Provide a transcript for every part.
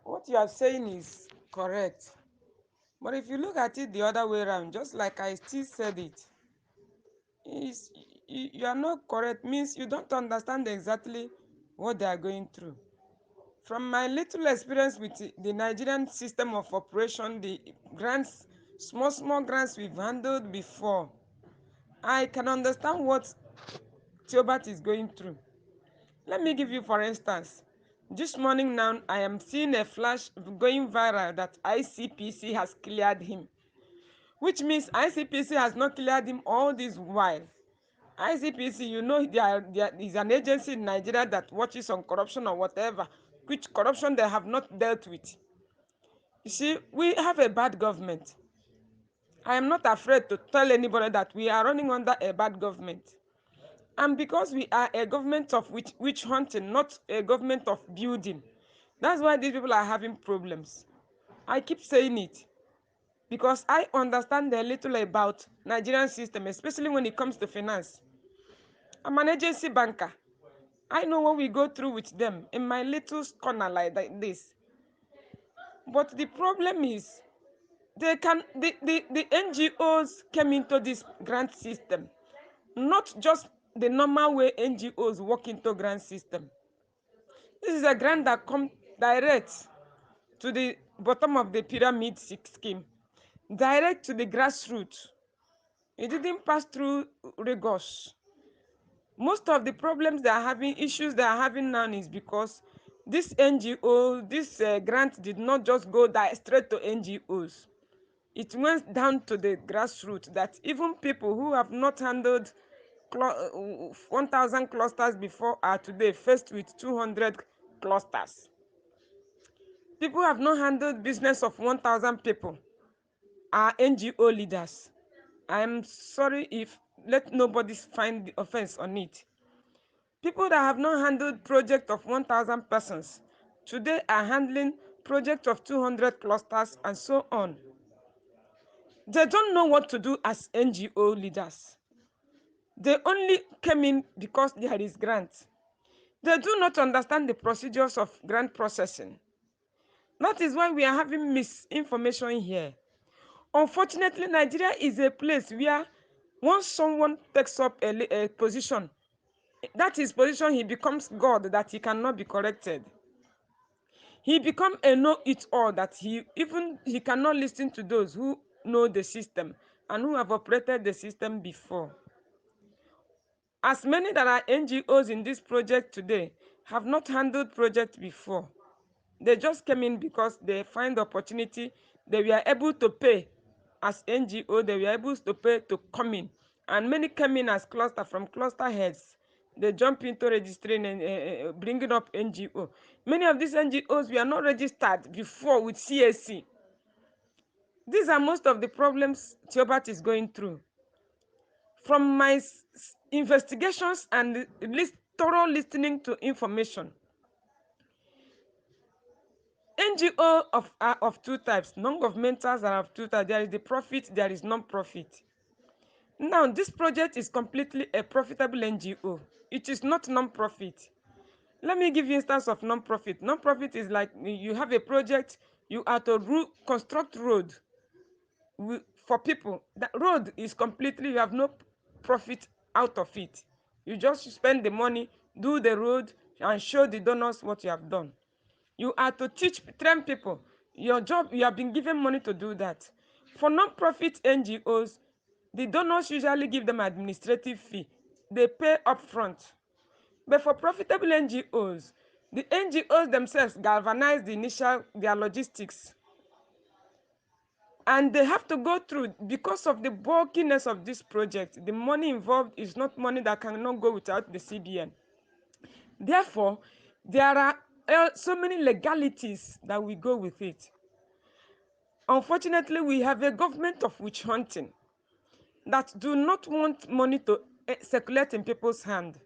What you are saying is correct. But if you look at it the other way around, just like I still said it, is you are not correct means you don't understand exactly what they are going through. From my little experience with the Nigerian system of operation, the grants, small grants we've handled before, I can understand what Theobert is going through. Let me give you, for instance, this morning now I am seeing a flash going viral that ICPC has cleared him, which means ICPC has not cleared him all this while. ICPC, you know, there is an agency in Nigeria that watches on corruption or whatever, which corruption they have not dealt with. You see, we have a bad government. I am not afraid to tell anybody that we are running under a bad government. And because we are a government of witch hunting, not a government of building, that's why these people are having problems. I keep saying it because I understand a little about Nigerian system, especially when it comes to finance. I'm an agency banker. I know what we go through with them in my little corner like this. But the problem is the NGOs came into this grant system, not just the normal way NGOs work into grant system. This is a grant that comes direct to the bottom of the pyramid scheme, direct to the grassroots. It didn't pass through rigors. Most of the problems they are having, issues they are having now is because this NGO, this grant did not just go straight to NGOs. It went down to the grassroots that even people who have not handled 1,000 clusters before are today faced with 200 clusters. People who have not handled business of 1,000 people are NGO leaders. I'm sorry if let nobody find the offense on it. People that have not handled project of 1,000 persons today are handling project of 200 clusters and so on. They don't know what to do as NGO leaders. They only came in because there is grant. They do not understand the procedures of grant processing. That is why we are having misinformation here. Unfortunately, Nigeria is a place where once someone takes up a position, that is position, he becomes God, that he cannot be corrected. He becomes a know-it-all, that he cannot listen to those who know the system and who have operated the system before. As many that are NGOs in this project today have not handled project before. They just came in because they find the opportunity. They were able to pay as NGO. They were able to pay to come in. And many came in as cluster, from cluster heads. They jump into registering and bringing up NGO. Many of these NGOs were not registered before with CAC. These are most of the problems Theobert is going through. From my investigations and thorough listening to information, NGO are of two types. Non-governmentals are of two types. There is the profit, there is non-profit. Now, this project is completely a profitable NGO. It is not non-profit. Let me give you instance of non-profit. Non-profit is like you have a project, you are to construct road for people. That road is completely, you have no profit out of it. You just spend the money, do the road, and show the donors what you have done. You are to train people. Your job, you have been given money to do that. For non-profit NGOs, the donors usually give them administrative fee. They pay upfront. But for profitable NGOs, the NGOs themselves galvanize their logistics. And they have to go through, because of the bulkiness of this project, the money involved is not money that cannot go without the CBN. Therefore, there are so many legalities that we go with it. Unfortunately, we have a government of witch hunting that do not want money to circulate in people's hand.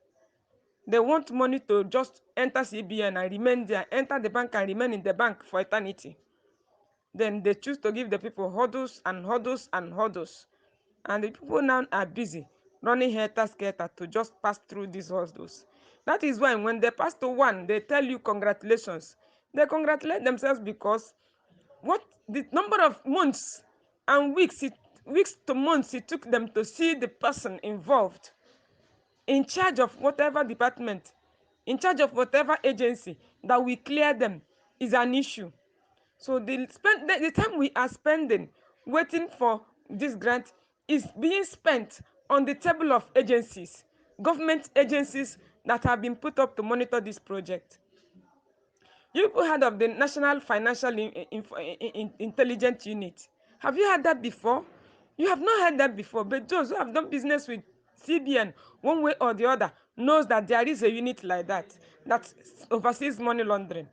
They want money to just enter CBN and remain there, enter the bank and remain in the bank for eternity. Then they choose to give the people hurdles and hurdles and hurdles. And the people now are busy running helter-skelter to just pass through these hurdles. That is why when they pass to one, they tell you congratulations. They congratulate themselves because what the number of months and weeks to months it took them to see the person involved in charge of whatever department, in charge of whatever agency that we clear them is an issue. So the time we are spending waiting for this grant is being spent on the table of agencies, government agencies that have been put up to monitor this project. You people heard of the National Financial Intelligence Unit? Have you heard that before? You have not heard that before, but those who have done business with CBN one way or the other knows that there is a unit like that oversees money laundering.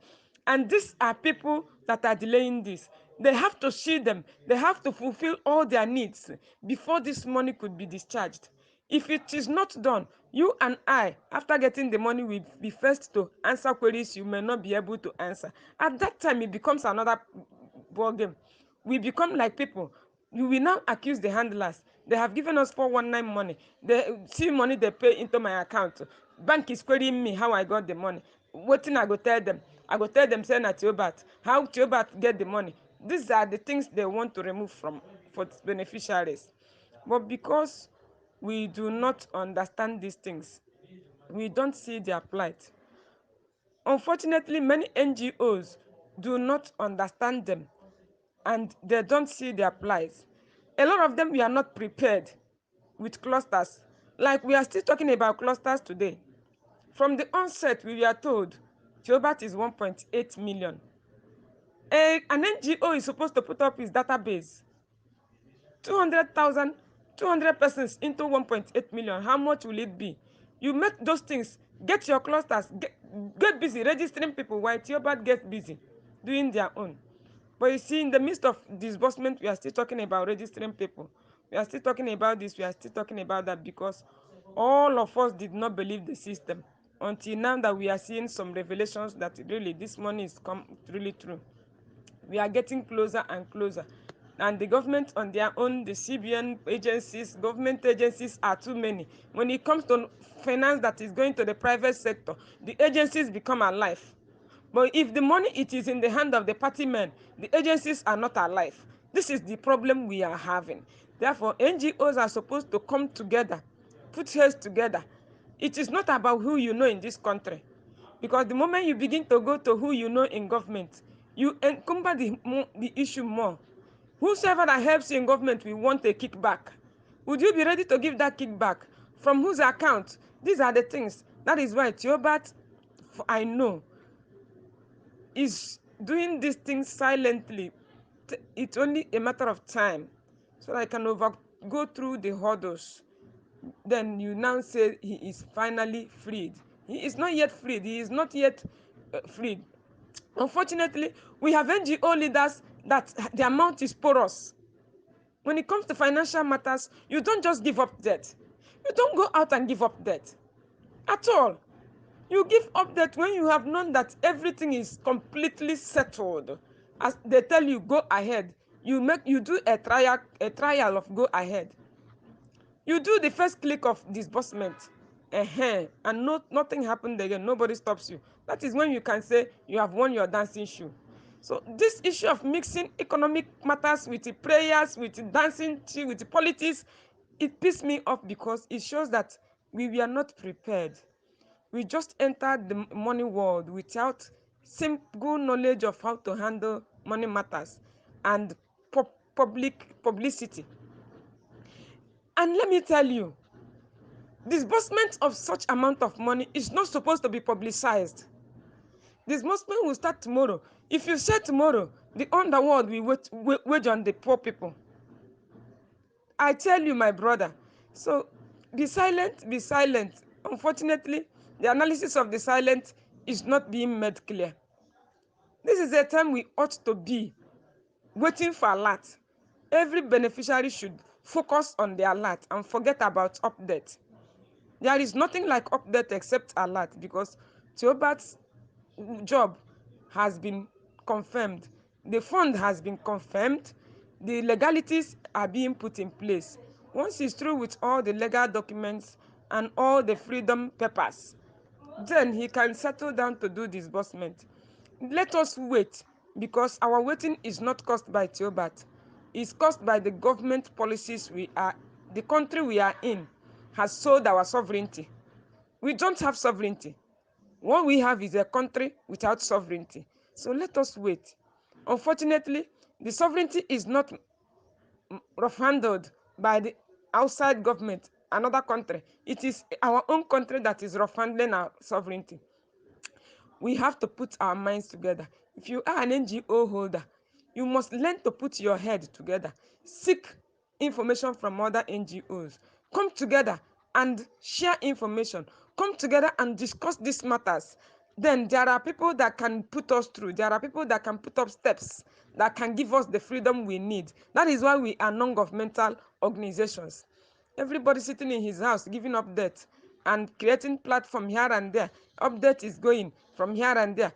And these are people that are delaying this. They have to shield them. They have to fulfill all their needs before this money could be discharged. If it is not done, you and I, after getting the money, will be first to answer queries you may not be able to answer. At that time, it becomes another ball game. We become like people. We will now accuse the handlers. They have given us 419 money. They see money they pay into my account. Bank is querying me how I got the money. What thing I go tell them? I go tell them say na Theobat. How Theobat get the money? These are the things they want to remove from for beneficiaries. But because we do not understand these things, we don't see their plight. Unfortunately, many NGOs do not understand them and they don't see their plight. A lot of them we are not prepared with clusters. Like we are still talking about clusters today. From the onset, we were told Theobat is 1.8 million. An NGO is supposed to put up its database 200,000, 200 persons into 1.8 million. How much will it be? You make those things, get your clusters, get busy registering people while Theobat gets busy doing their own. But you see, in the midst of disbursement, we are still talking about registering people. We are still talking about this, we are still talking about that because all of us did not believe the system until now that we are seeing some revelations that really this money is really true. We are getting closer and closer. And the government on their own, the CBN agencies, government agencies are too many. When it comes to finance that is going to the private sector, the agencies become alive. But if the money it is in the hand of the party men, the agencies are not alive. This is the problem we are having. Therefore, NGOs are supposed to come together, put heads together. It is not about who you know in this country. Because the moment you begin to go to who you know in government, you encumber the issue more. Whosoever that helps you in government will want a kickback. Would you be ready to give that kickback? From whose account? These are the things. That is why Theobat, I know, is doing these things silently. It's only a matter of time so that I can go through the hurdles. Then you now say he is finally freed. He is not yet freed. He is not yet freed. Unfortunately, we have NGO leaders that their mouth is porous. When it comes to financial matters, you don't just give up debt. You don't go out and give up debt at all. You give up debt when you have known that everything is completely settled. As they tell you, go ahead. You do a trial of go ahead. You do the first click of disbursement, and nothing happened again. Nobody stops you. That is when you can say you have won your dancing shoe. So this issue of mixing economic matters with the prayers, with the dancing, with the politics, it pisses me off because it shows that we were not prepared. We just entered the money world without simple knowledge of how to handle money matters and publicity. And let me tell you, disbursement of such amount of money is not supposed to be publicized. Disbursement will start tomorrow. If you say tomorrow, the underworld will wage on the poor people. I tell you, my brother. So be silent, be silent. Unfortunately, the analysis of the silent is not being made clear. This is a time we ought to be waiting for alert. Every beneficiary should focus on the alert and forget about update. There is nothing like update except alert because Theobat's job has been confirmed. The fund has been confirmed. The legalities are being put in place. Once he's through with all the legal documents and all the freedom papers, then he can settle down to do disbursement. Let us wait, because our waiting is not caused by Theobat. It's caused by the government policies the country we are in has sold our sovereignty. We don't have sovereignty. What we have is a country without sovereignty. So let us wait. Unfortunately, the sovereignty is not rough-handled by the outside government, another country. It is our own country that is rough-handling our sovereignty. We have to put our minds together. If you are an NGO holder, you must learn to put your head together. Seek information from other NGOs. Come together and share information. Come together and discuss these matters. Then there are people that can put us through. There are people that can put up steps that can give us the freedom we need. That is why we are non-governmental organizations. Everybody sitting in his house giving updates and creating platform here and there. Update is going from here and there.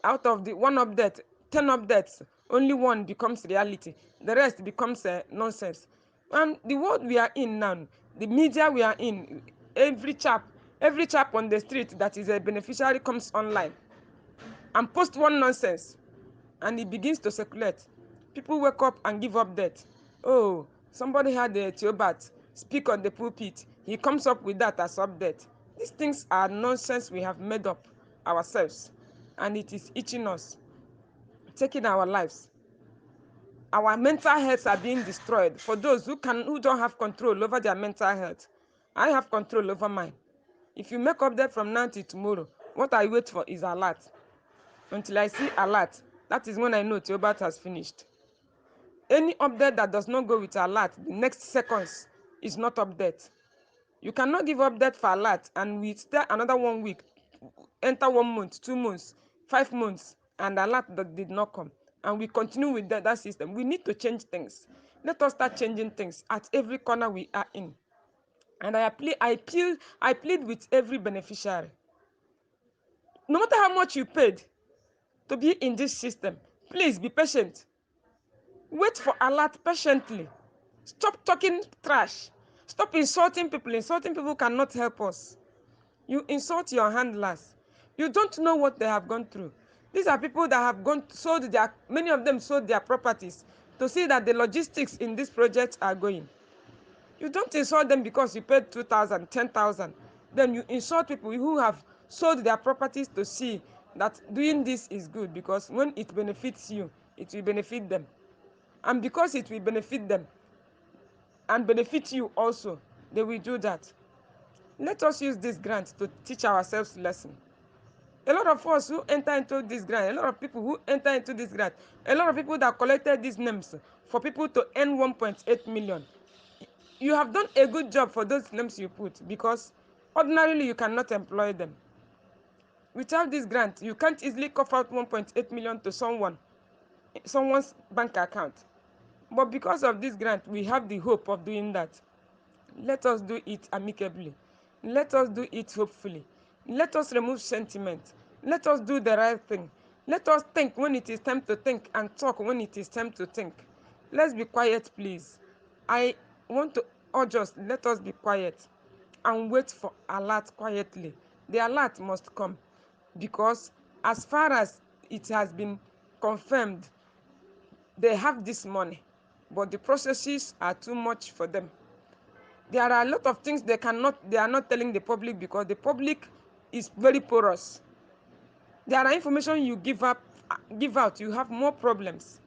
Out of the one update, 10 updates, only one becomes reality. The rest becomes nonsense. And the world we are in now, the media we are in, every chap on the street that is a beneficiary comes online and post one nonsense, and it begins to circulate. People wake up and give update. Oh, somebody had a Theobat speak on the pulpit. He comes up with that as update. These things are nonsense we have made up ourselves, and it is itching us, taking our lives. Our mental health are being destroyed. For those who don't have control over their mental health, I have control over mine. If you make update from now till tomorrow, what I wait for is alert. Until I see alert, that is when I know Theobat has finished. Any update that does not go with alert, the next seconds is not update. You cannot give update for alert and we stay another 1 week, enter 1 month, 2 months, 5 months, and alert that did not come. And we continue with that system. We need to change things. Let us start changing things at every corner we are in. And I plead with every beneficiary. No matter how much you paid to be in this system, please be patient. Wait for alert patiently. Stop talking trash. Stop insulting people. Insulting people cannot help us. You insult your handlers. You don't know what they have gone through. These are people that have many of them sold their properties to see that the logistics in this project are going. You don't insult them because you paid 2,000, 10,000. Then you insult people who have sold their properties to see that doing this is good, because when it benefits you, it will benefit them. And because it will benefit them and benefit you also, they will do that. Let us use this grant to teach ourselves lesson. A lot of us who enter into this grant, a lot of people who enter into this grant, a lot of people that collected these names for people to earn 1.8 million. You have done a good job for those names you put, because ordinarily you cannot employ them. Without this grant, you can't easily cough out 1.8 million to someone's bank account. But because of this grant, we have the hope of doing that. Let us do it amicably. Let us do it hopefully. Let us remove sentiment. Let us do the right thing. Let us think when it is time to think and talk when it is time to think. Let's be quiet, please. I want to urge us, let us be quiet and wait for alert quietly. The alert must come, because as far as it has been confirmed, they have this money, but the processes are too much for them. There are a lot of things they are not telling the public, because the public is very porous. There are information you give out, you have more problems.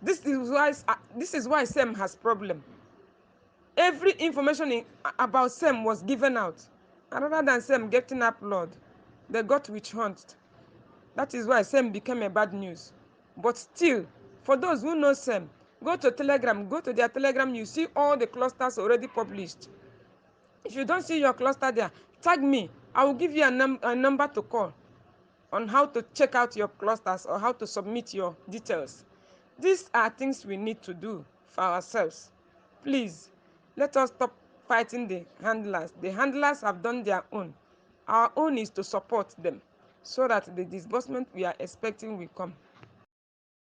This is why SEM has problem. Every information about SEM was given out, and rather than SEM getting upload, they got witch hunt. That is why SEM became a bad news. But still, for those who know SEM, go to Telegram, go to their Telegram, you see all the clusters already published. If you don't see your cluster there, tag me. I will give you a number to call on how to check out your clusters or how to submit your details. These are things we need to do for ourselves. Please, let us stop fighting the handlers. The handlers have done their own. Our own is to support them so that the disbursement we are expecting will come.